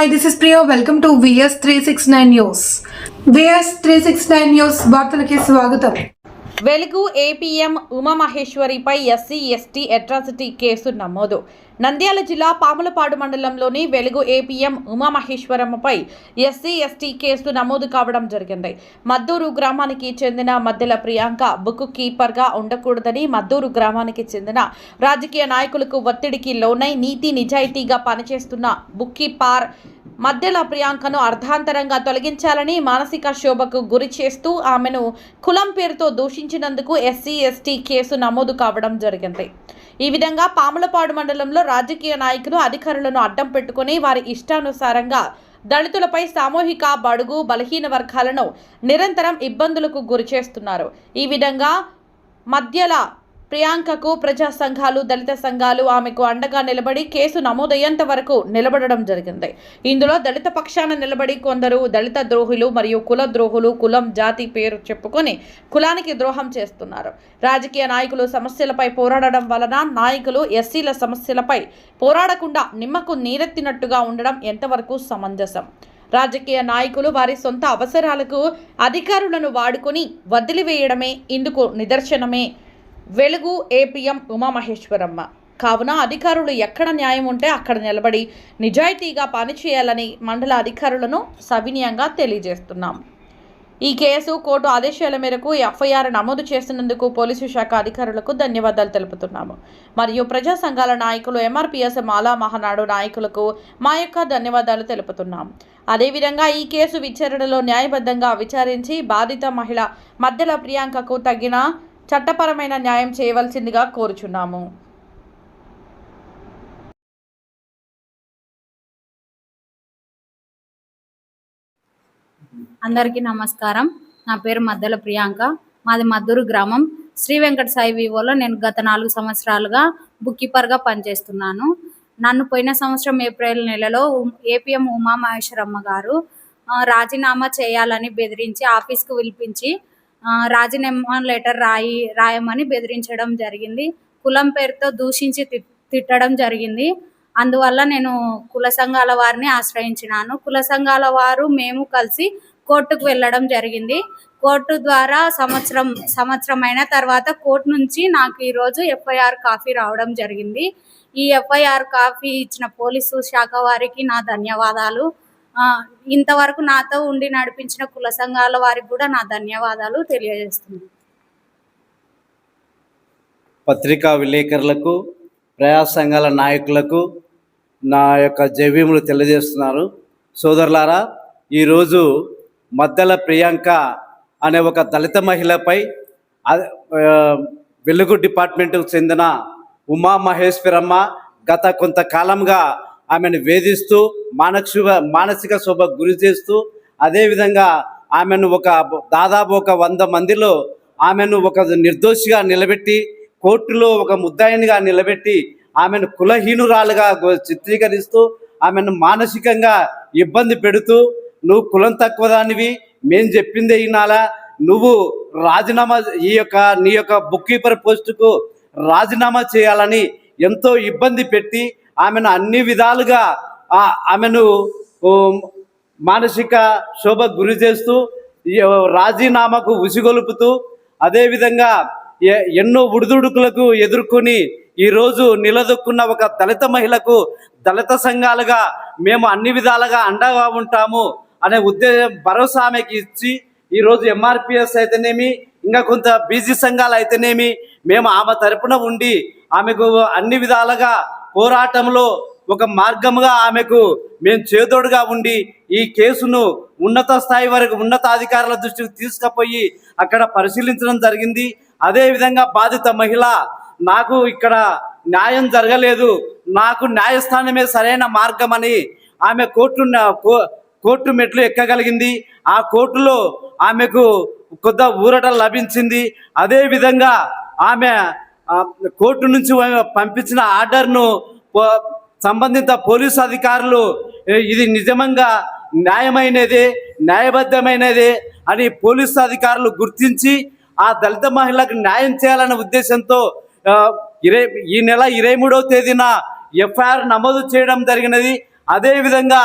Hi, this is Priya. Welcome to VS 369 News. VS 369 News వార్తలకి స్వాగతం. Velugu APM ఉమామహేశ్వరిపై SC ST atrocity case నమోదు. నంద్యాల జిల్లా పాములపాడు మండలంలోని వెలుగు ఏపీఎం ఉమామహేశ్వరమ్మపై ఎస్సీ ఎస్టీ కేసు నమోదు కావడం జరిగింది. మద్దూరు గ్రామానికి చెందిన మద్దెల ప్రియాంక బుక్ కీపర్గా ఉండకూడదని మద్దూరు గ్రామానికి చెందిన రాజకీయ నాయకులకు ఒత్తిడికి లోనై నీతి నిజాయితీగా పనిచేస్తున్న బుక్ కీపర్ మద్దెల ప్రియాంకను అర్ధాంతరంగా తొలగించాలని మానసిక శోభకు గురి చేస్తూ ఆమెను కులం పేరుతో దూషించినందుకు ఎస్సీ ఎస్టీ కేసు నమోదు కావడం జరిగింది. ఈ విధంగా పాములపాడు మండలంలో రాజకీయ నాయకులు అధికారులను అడ్డం పెట్టుకుని వారి ఇష్టానుసారంగా దళితులపై సామూహిక బడుగు బలహీన వర్గాలను నిరంతరం ఇబ్బందులకు గురి చేస్తున్నారు. ఈ విధంగా మధ్యల ప్రియాంకకు ప్రజా సంఘాలు దళిత సంఘాలు ఆమెకు అండగా నిలబడి కేసు నమోదయ్యేంత వరకు నిలబడడం జరిగింది. ఇందులో దళిత పక్షాన నిలబడి కొందరు దళిత ద్రోహులు మరియు కుల ద్రోహులు కులం జాతి పేరు చెప్పుకొని కులానికి ద్రోహం చేస్తున్నారు. రాజకీయ నాయకులు సమస్యలపై పోరాడడం వలన నాయకులు ఎస్సీల సమస్యలపై పోరాడకుండా నిమ్మకు నీరెత్తినట్టుగా ఉండడం ఎంతవరకు సమంజసం? రాజకీయ నాయకులు వారి సొంత అవసరాలకు అధికారులను వాడుకొని వదిలివేయడమే ఇందుకు నిదర్శనమే వెలుగు ఏపీఎం ఉమామహేశ్వరమ్మ. కావున అధికారులు ఎక్కడ న్యాయం ఉంటే అక్కడ నిలబడి నిజాయితీగా పనిచేయాలని మండల అధికారులను సవినయంగా తెలియజేస్తున్నాం. ఈ కేసు కోర్టు ఆదేశాల మేరకు ఎఫ్ఐఆర్ నమోదు చేసినందుకు పోలీసు శాఖ అధికారులకు ధన్యవాదాలు తెలుపుతున్నాము. మరియు ప్రజా సంఘాల నాయకులు ఎంఆర్పిఎస్ మాలా మహానాడు నాయకులకు మా యొక్క ధన్యవాదాలు తెలుపుతున్నాం. అదేవిధంగా ఈ కేసు విచారణలో న్యాయబద్ధంగా విచారించి బాధిత మహిళ మద్దెల ప్రియాంకకు తగిన చట్టపరమైన న్యాయం చేయవలసిందిగా కోరుచున్నాము. అందరికీ నమస్కారం. నా పేరు మద్దెల ప్రియాంక. మాది మద్దూరు గ్రామం. శ్రీ వెంకట సాయి వివోలో నేను గత 4 సంవత్సరాలుగా బుక్ కీపర్గా పనిచేస్తున్నాను. నన్ను పోయిన సంవత్సరం ఏప్రిల్ నెలలో ఏపీఎం ఉమామహేశ్వరమ్మ గారు రాజీనామా చేయాలని బెదిరించి ఆఫీస్కు పిలిపించి రాజీనామా లెటర్ రాయమని బెదిరించడం జరిగింది. కులం పేరుతో దూషించి తిట్టడం జరిగింది. అందువల్ల నేను కుల సంఘాల వారిని ఆశ్రయించినాను. కుల సంఘాల వారు మేము కలిసి కోర్టుకు వెళ్ళడం జరిగింది. కోర్టు ద్వారా సంవత్సరం అయిన తర్వాత కోర్టు నుంచి నాకు ఈరోజు ఎఫ్ఐఆర్ కాపీ రావడం జరిగింది. ఈ ఎఫ్ఐఆర్ కాపీ ఇచ్చిన పోలీసు శాఖ వారికి నా ధన్యవాదాలు. ఇంతవరకు నాతో ఉండి నడిపించిన కుల సంఘాల వారికి కూడా నా ధన్యవాదాలు తెలియజేస్తున్నాను. పత్రికా విలేకరులకు ప్రజా సంఘాల నాయకులకు నా యొక్క జైవ్యములు తెలియజేస్తున్నారు. సోదరులారా, ఈరోజు మద్దెల ప్రియాంక అనే ఒక దళిత మహిళపై వెలుగు డిపార్ట్మెంట్కు చెందిన ఉమామహేశ్వరమ్మ గత కొంతకాలంగా ఆమెను వేధిస్తూ మానసిక శోభకు గురి చేస్తూ, అదేవిధంగా ఆమెను దాదాపు 100 మందిలో ఆమెను ఒక నిర్దోషిగా నిలబెట్టి కోర్టులో ఒక ముద్దాయినిగా నిలబెట్టి ఆమెను కులహీనురాలుగా చిత్రీకరిస్తూ ఆమెను మానసికంగా ఇబ్బంది పెడుతూ, నువ్వు కులం తక్కువ దానివి, మేము చెప్పిందే వినాలా, నువ్వు రాజీనామా నీ యొక్క బుక్ కీపర్ పోస్టుకు రాజీనామా చేయాలని ఎంతో ఇబ్బంది పెట్టి ఆమెను అన్ని విధాలుగా ఆమెను మానసిక శోభకు గురి చేస్తూ రాజీనామాకు ఉసిగొలుపుతూ, అదేవిధంగా ఎన్నో ఉడుదుడుకులకు ఎదుర్కొని ఈరోజు నిలదొక్కున్న ఒక దళిత మహిళకు దళిత సంఘాలుగా మేము అన్ని విధాలుగా అండగా ఉంటాము అనే భరోసా ఆమెకి ఇచ్చి, ఈరోజు ఎంఆర్పిఎస్ అయితేనేమి ఇంకా కొంత బీసీ సంఘాలు అయితేనేమి మేము ఆమె తరపున ఉండి ఆమెకు అన్ని విధాలుగా పోరాటంలో ఒక మార్గంగా ఆమెకు మేము చేదోడుగా ఉండి ఈ కేసును ఉన్నత స్థాయి వరకు ఉన్నతాధికారుల దృష్టికి తీసుకుపోయి అక్కడ పరిశీలించడం జరిగింది. అదేవిధంగా బాధిత మహిళ, నాకు ఇక్కడ న్యాయం జరగలేదు, నాకు న్యాయస్థానమే సరైన మార్గం అని ఆమె కోర్టు మెట్లు ఎక్కగలిగింది. ఆ కోర్టులో ఆమెకు కొద్ది ఊరట లభించింది. అదేవిధంగా ఆమె కోర్టు నుంచి పంపించిన ఆర్డర్ను సంబంధిత పోలీసు అధికారులు ఇది నిజంగా న్యాయబద్ధమైనదే అని పోలీసు అధికారులు గుర్తించి ఆ దళిత మహిళకు న్యాయం చేయాలనే ఉద్దేశంతో ఈ నెల 23వ తేదీన ఎఫ్ఐఆర్ నమోదు చేయడం జరిగినది. అదేవిధంగా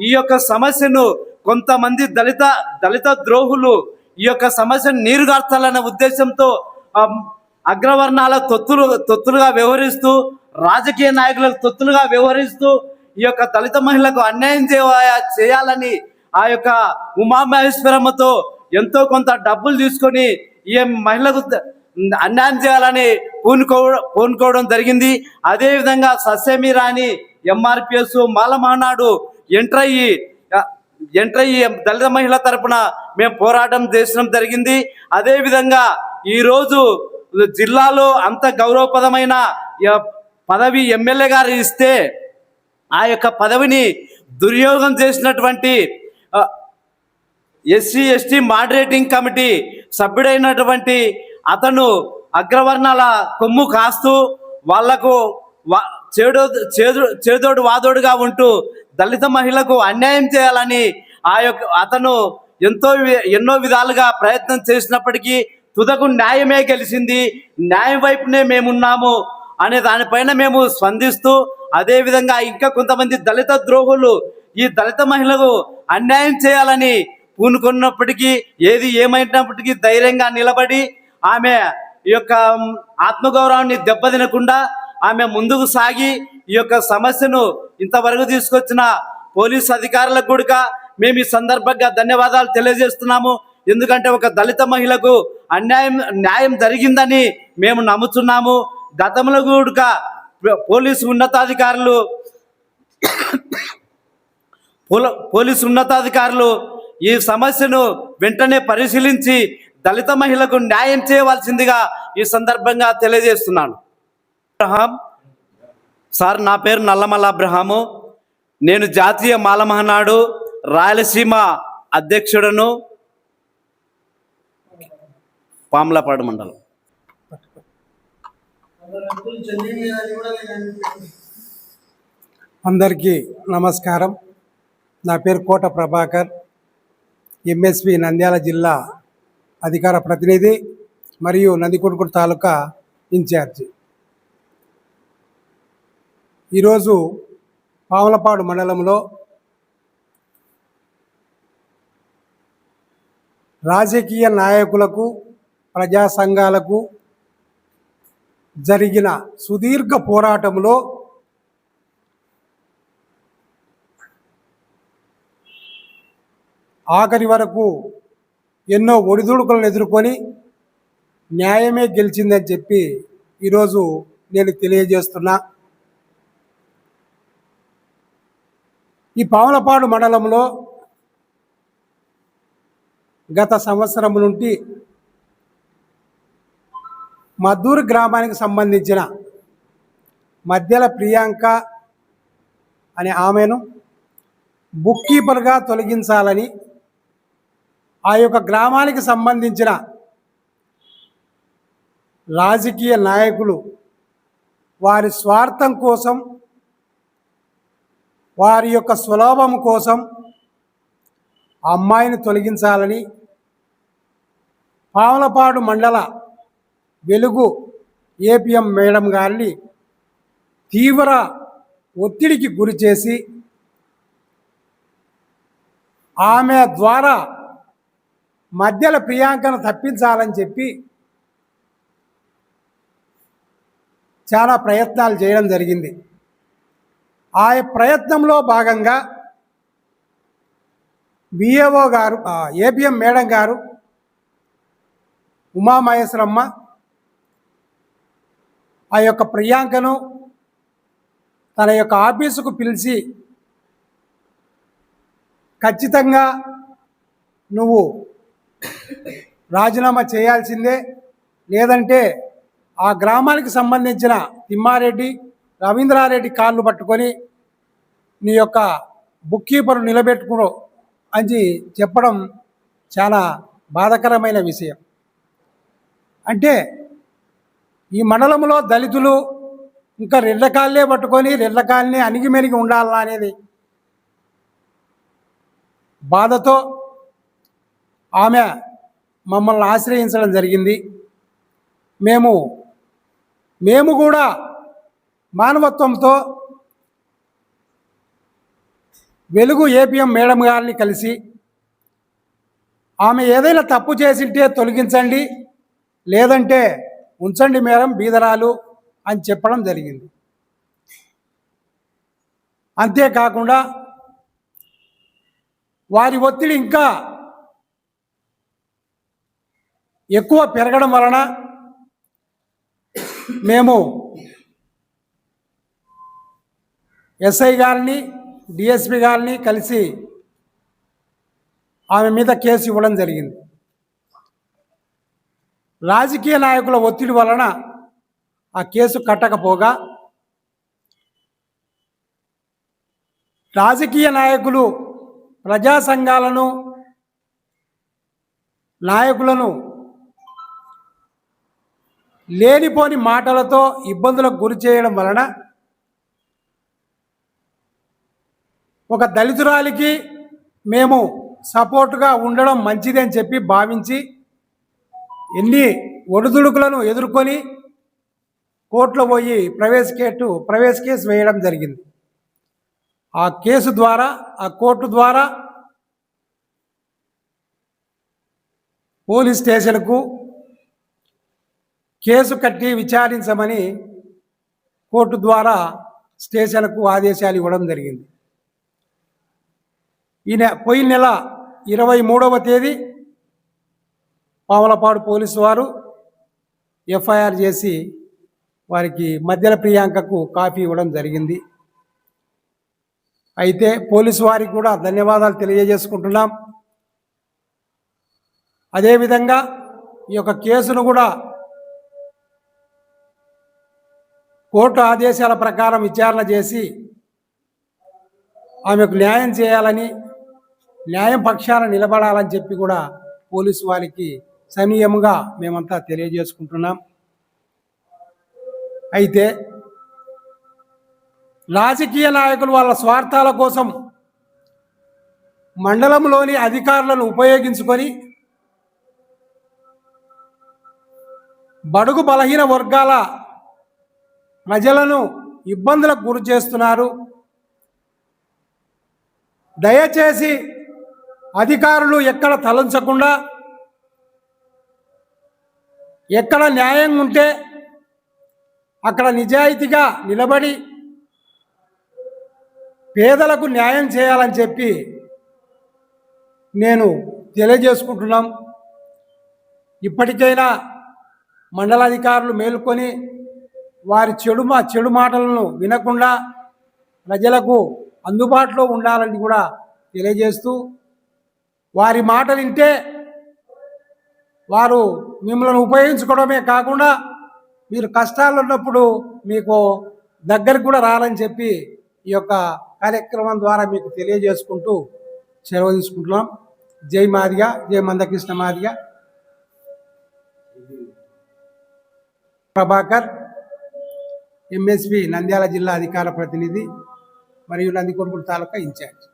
ఈ యొక్క సమస్యను కొంతమంది దళిత ద్రోహులు ఈ యొక్క సమస్యను నీరుగార్చాలనే ఉద్దేశంతో అగ్రవర్ణాల తొత్తులుగా వ్యవహరిస్తూ, రాజకీయ నాయకులకు తొత్తులుగా వ్యవహరిస్తూ ఈ యొక్క దళిత మహిళలకు అన్యాయం చేయాలని ఆ యొక్క ఉమామహేశ్వరమ్మతో ఎంతో కొంత డబ్బులు తీసుకొని ఈ మహిళకు అన్యాయం చేయాలని పూనుకోవడం జరిగింది. అదేవిధంగా సస్యమి రాణి ఎంఆర్పిఎస్ మాల మహానాడు ఎంటర్ అయ్యి దళిత మహిళ తరపున మేము పోరాటం చేసడం జరిగింది. అదేవిధంగా ఈరోజు జిల్లాలో అంత గౌరవప్రదమైన పదవి ఎమ్మెల్యే గారు ఇస్తే ఆ యొక్క పదవిని దుర్యోగం చేసినటువంటి ఎస్సీ ఎస్టీ మాడరేటింగ్ కమిటీ సభ్యుడైనటువంటి అతను అగ్రవర్ణాల కొమ్ము కాస్తూ వాళ్లకు చేదోడు వాదోడుగా ఉంటూ దళిత మహిళకు అన్యాయం చేయాలని అతను ఎన్నో విధాలుగా ప్రయత్నం చేసినప్పటికీ తుదకు న్యాయమే గెలిచింది. న్యాయం వైపునే మేమున్నాము అనే దానిపైన మేము స్పందిస్తూ, అదేవిధంగా ఇంకా కొంతమంది దళిత ద్రోహులు ఈ దళిత మహిళకు అన్యాయం చేయాలని పూనుకున్నప్పటికీ, ఏది ఏమైనప్పటికీ ధైర్యంగా నిలబడి ఆమె ఈ యొక్క ఆత్మగౌరవాన్ని దెబ్బతినకుండా ఆమె ముందుకు సాగి ఈ యొక్క సమస్యను ఇంతవరకు తీసుకొచ్చిన పోలీస్ అధికారులకు కూడా మేము ఈ సందర్భంగా ధన్యవాదాలు తెలియజేస్తున్నాము. ఎందుకంటే ఒక దళిత మహిళకు న్యాయం జరిగిందని మేము నమ్ముతున్నాము. గతంలో కూడా పోలీసు ఉన్నతాధికారులు ఈ సమస్యను వెంటనే పరిశీలించి దళిత మహిళకు న్యాయం చేయవలసిందిగా ఈ సందర్భంగా తెలియజేస్తున్నాను. సార్, నా పేరు నల్లమల్ల అబ్రహాము. నేను జాతీయ మాల మహానాడు రాయలసీమ అధ్యక్షుడను, పాములపాడు మండలం. అందరికీ నమస్కారం. నా పేరు కోట ప్రభాకర్, ఎంఎస్పి నంద్యాల జిల్లా అధికార ప్రతినిధి మరియు నందికొట్కూరు తాలూకా ఇన్ఛార్జి. ఈరోజు పాములపాడు మండలంలో రాజకీయ నాయకులకు, ప్రజా సంఘాలకు జరిగిన సుదీర్ఘ పోరాటంలో ఆఖరి వరకు ఎన్నో ఒడిదుడుకులను ఎదుర్కొని న్యాయమే గెలిచిందని చెప్పి ఈరోజు నేను తెలియజేస్తున్నా. ఈ పాములపాడు మండలంలో గత సంవత్సరం నుండి మద్దూరు గ్రామానికి సంబంధించిన మధ్యల ప్రియాంక అనే ఆమెను బుక్ కీపర్గా తొలగించాలని ఆ యొక్క గ్రామానికి సంబంధించిన రాజకీయ నాయకులు వారి స్వార్థం కోసం, వారి యొక్క స్వలాభం కోసం ఆ అమ్మాయిని తొలగించాలని పాములపాడు మండల వెలుగు ఏపీఎం మేడం గారిని తీవ్ర ఒత్తిడికి గురి చేసి ఆమె ద్వారా మధ్యల ప్రియాంకను తప్పించాలని చెప్పి చాలా ప్రయత్నాలు చేయడం జరిగింది. ఆ ప్రయత్నంలో భాగంగా బిఏఓ గారు, ఏపీఎం మేడం గారు ఉమామహేశ్వరమ్మ ఆ యొక్క ప్రియాంకను తన యొక్క ఆఫీసుకు పిలిచి ఖచ్చితంగా నువ్వు రాజీనామా చేయాల్సిందే, లేదంటే ఆ గ్రామానికి సంబంధించిన తిమ్మారెడ్డి, రవీంద్రారెడ్డి కాళ్ళు పట్టుకొని నీ యొక్క బుక్ కీపర్ నిలబెట్టుకును అని చెప్పడం చాలా బాధాకరమైన విషయం. అంటే ఈ మండలంలో దళితులు ఇంకా రెడ్లకాళ్ళే పట్టుకొని రెడ్లకాళ్ళని అణిగిమెనిగి ఉండాలన్నా అనేది బాధతో ఆమె మమ్మల్ని ఆశ్రయించడం జరిగింది. మేము కూడా మానవత్వంతో వెలుగు ఏపీఎం మేడం గారిని కలిసి ఆమె ఏదైనా తప్పు చేసింటే తొలగించండి, లేదంటే ఉంచండి మేడం బీదరాలు అని చెప్పడం జరిగింది. అంతేకాకుండా వారి ఒత్తిడి ఇంకా ఎక్కువ పెరగడం వలన మేము ఎస్ఐ గారిని డిఎస్పి గారిని కలిసి ఆమె మీద కేసు ఇవ్వడం జరిగింది. రాజకీయ నాయకుల ఒత్తిడి వలన ఆ కేసు కట్టకపోగా రాజకీయ నాయకులు ప్రజా సంఘాలను నాయకులను లేనిపోని మాటలతో ఇబ్బందులకు గురి చేయడం వలన ఒక దళితురాలికి మేము సపోర్టుగా ఉండడం మంచిదని చెప్పి భావించి ఎన్ని ఒడిదుడుకులను ఎదుర్కొని కోర్టులో పోయి ప్రైవేట్ కేసు వేయడం జరిగింది. ఆ కేసు ద్వారా ఆ కోర్టు ద్వారా పోలీస్ స్టేషన్కు కేసు కట్టి విచారించమని కోర్టు ద్వారా స్టేషన్కు ఆదేశాలు ఇవ్వడం జరిగింది. పోయిన నెల 23వ తేదీ పాములపాడు పోలీసు వారు ఎఫ్ఐఆర్ చేసి వారికి మధ్యల ప్రియాంకకు కాపీ ఇవ్వడం జరిగింది. అయితే పోలీసు వారికి కూడా ధన్యవాదాలు తెలియజేసుకుంటున్నాం. అదేవిధంగా ఈ యొక్క కేసును కూడా కోర్టు ఆదేశాల ప్రకారం విచారణ చేసి ఆమెకు న్యాయం చేయాలని, న్యాయం పక్షాన నిలబడాలని చెప్పి కూడా పోలీసు వారికి సనీయంగా మేమంతా తెలియజేసుకుంటున్నాం. అయితే రాజకీయ నాయకులు వాళ్ళ స్వార్థాల కోసం మండలంలోని అధికారులను ఉపయోగించుకొని బడుగు బలహీన వర్గాల ప్రజలను ఇబ్బందులకు గురి చేస్తున్నారు. దయచేసి అధికారులు ఎక్కడ తలంచకుండా ఎక్కడ న్యాయం ఉంటే అక్కడ నిజాయితీగా నిలబడి పేదలకు న్యాయం చేయాలని చెప్పి నేను తెలియజేసుకుంటున్నాం. ఇప్పటికైనా మండలాధికారులు మేల్కొని వారి చెడు మాటలను వినకుండా ప్రజలకు అందుబాటులో ఉండాలని కూడా తెలియజేస్తూ, వారి మాటలు వింటే వారు మిమ్మల్ని ఉపయోగించుకోవడమే కాకుండా మీరు కష్టాలు ఉన్నప్పుడు మీకు దగ్గరికి కూడా రాలని చెప్పి ఈ యొక్క కార్యక్రమం ద్వారా మీకు తెలియజేసుకుంటూ సెలవు తీసుకుంటున్నాం. జై మాదిగ, జై మందకృష్ణ మాదిగ. ప్రభాకర్, ఎంఎస్పి నంద్యాల జిల్లా అధికార ప్రతినిధి మరియు నందికొట్కూరు తాలూకా ఇన్ఛార్జ్.